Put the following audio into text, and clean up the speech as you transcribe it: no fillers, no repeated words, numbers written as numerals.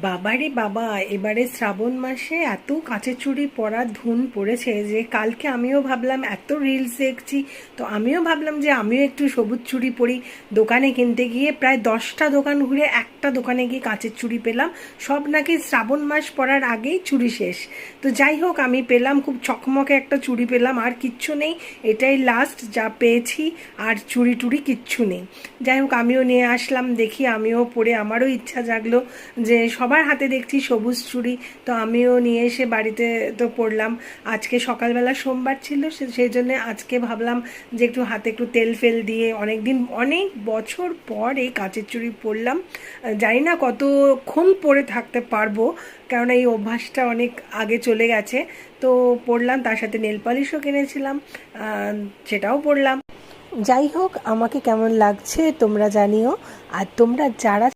বাবারে বাবা, এবারে শ্রাবণ মাসে এত কাচের চুড়ি পরার ধুন পড়েছে যে কালকে আমিও ভাবলাম, এত রিলস দেখছি তো আমিও ভাবলাম যে আমিও একটু সবুজ চুড়ি পরি। দোকানে কিনতে গিয়ে প্রায় 10টা দোকান ঘুরে একটা দোকানে গিয়ে কাচের চুড়ি পেলাম। সব নাকি শ্রাবণ মাস পড়ার আগেই চুড়ি শেষ। তো যাই হোক, আমি পেলাম খুব চকমকে একটা চুড়ি পেলাম, আর কিচ্ছু নেই, এটাই লাস্ট যা পেয়েছি। আর চুড়ি টুড়ি কিচ্ছু নেই। যাই হোক, আমিও নিয়ে আসলাম, দেখি আমিও পরে আমারও ইচ্ছা জাগলো যে সবার হাতে দেখছি সবুজ চুড়ি, তো আমিও নিয়ে এসে বাড়িতে তো পরলাম। আজকে সকালবেলা সোমবার ছিল, সেই জন্য আজকে ভাবলাম যে একটু হাতে একটু তেল ফেল দিয়ে অনেক বছর পর এই কাচের চুড়ি পরলাম। জানি না কতক্ষণ পরে থাকতে পারবো, কারণ এই অভ্যাসটা অনেক আগে চলে গেছে। তো পরলাম, তার সাথে নেল পালিশও কিনেছিলাম, সেটাও পরলাম। যাই হোক, আমাকে কেমন লাগছে তোমরা জানিও। আর তোমরা যারা